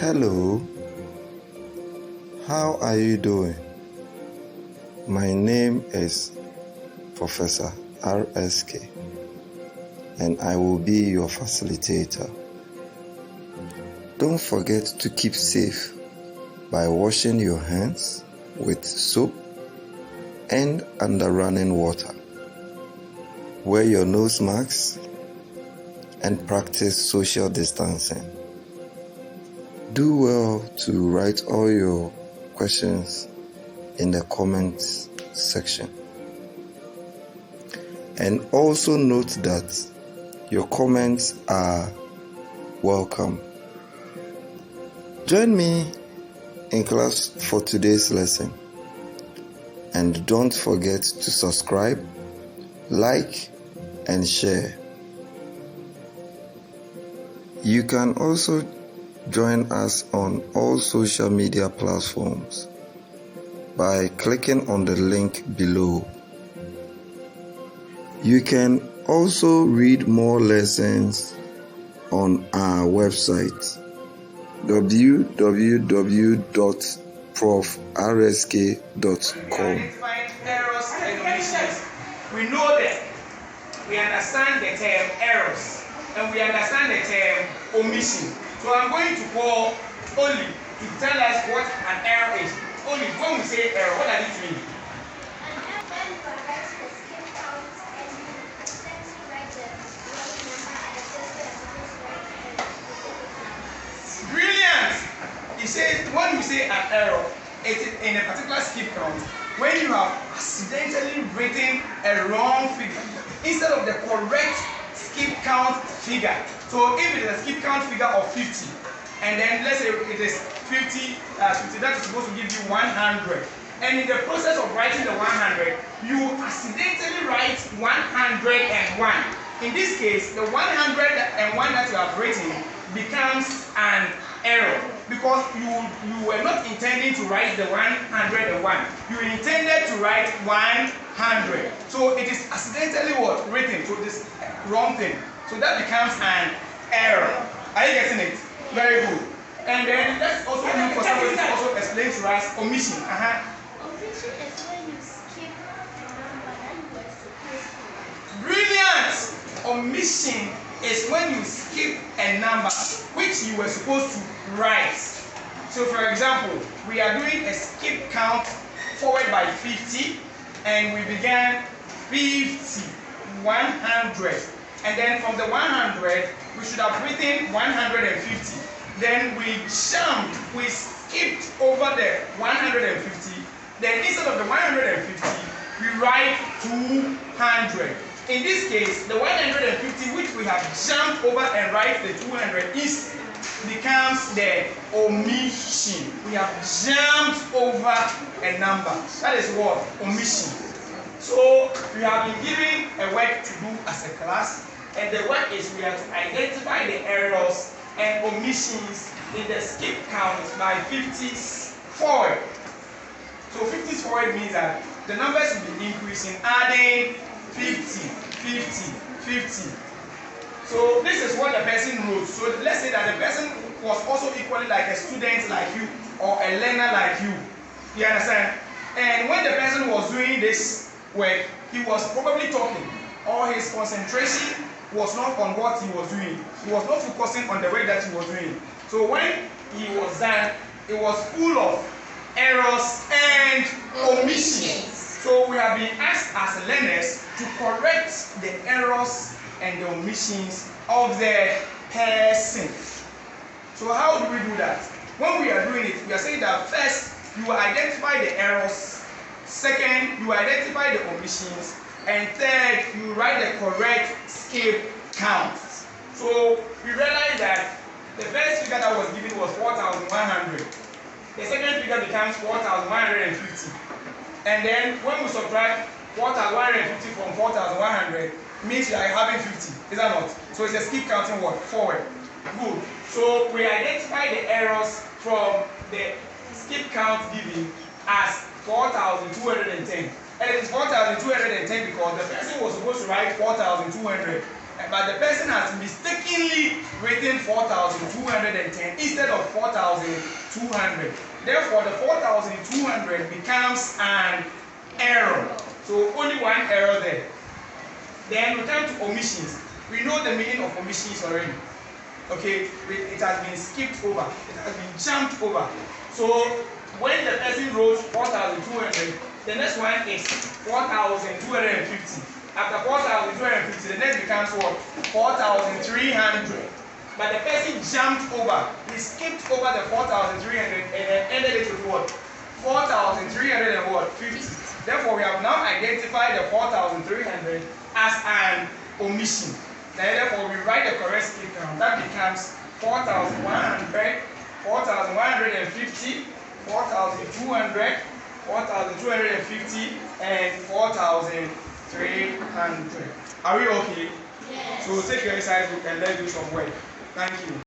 Hello, how are you doing? My name is Professor RSK, and I will be your facilitator. Don't forget to keep safe by washing your hands with soap and under running water. Wear your nose masks and practice social distancing. Do well to write all your questions in the comments section. And also note that your comments are welcome. Join me in class for today's lesson. And don't forget to subscribe, like, and share. You can also join us on all social media platforms by clicking on the link below. You can also read more lessons on our website www.profrsk.com. Identifying errors and omissions. We know that we understand the term errors and we understand the term omission. So I'm going to call Oli to tell us what an error is. Oli, when we say error, what does it mean? Brilliant! He says when we say an error, it is in a particular skip count when you have accidentally written a wrong figure instead of the correct skip count figure. So if it is a skip count figure of 50, and then let's say it is 50, that is supposed to give you 100. And in the process of writing the 100, you accidentally write 101. In this case, the 101 that you have written becomes an error because you were not intending to write the 101. You intended to write 100. So it is accidentally what? Written. So this wrong thing. So that becomes an error. Are you getting it? Very good. And then let's also look for somebody to also explain to us omission. Omission is when you skip a number that you were supposed to write. Brilliant! Omission is when you skip a number which you were supposed to write. So for example, we are doing a skip count forward by 50 and we began 50, 100. And then from the 100, we should have written 150. Then we jumped, we skipped over the 150. Then instead of the 150, we write 200. In this case, the 150 which we have jumped over and write the 200 becomes the omission. We have jumped over a number. That is what? Omission. So we have been given a work to do as a class, and the work is we have to identify the errors and omissions in the skip count by 50s forward. So 50s forward means that the numbers will be increasing, adding 50, 50, 50. So this is what the person wrote. So let's say that the person was also equally like a student like you or a learner like you. You understand? And when the person was doing this work, he was probably talking, or his concentration was not on what he was doing. He was not focusing on the work that he was doing. So when he was done, it was full of errors and omissions. So we have been asked as learners to correct the errors and the omissions of the person. So how do we do that? When we are doing it, we are saying that first you identify the errors, second you identify the omissions, and third you write the correct skip count. So we realize that the first figure that was given was 4,100. The second figure becomes 4,150. And then when we subtract 4,150 from 4,100, means you are having 50. Is that not? So it's a skip counting what? Forward. Good. So we identify the errors from the skip count given as 4,210. And it is 4,210 because the person was supposed to write 4,200. but the person has mistakenly written 4,210 instead of 4,200. Therefore, the 4,200 becomes an error. So only one error there. Then we turn to omissions. We know the meaning of omissions already. Okay, it has been skipped over. It has been jumped over. So when the person wrote 4,200, the next one is 4,250. After 4,250, the next becomes what? 4,300. But the person jumped over. He skipped over the 4,300 and then ended it with what? 4,350. Therefore, we have now identified the 4,300 as an omission. Therefore, we write the correct skip count. That becomes 4,100, 4,150, 4,200, 4,250, and 4,300. Are we okay? Yes. So take your exercise book and let's do some work. Thank you.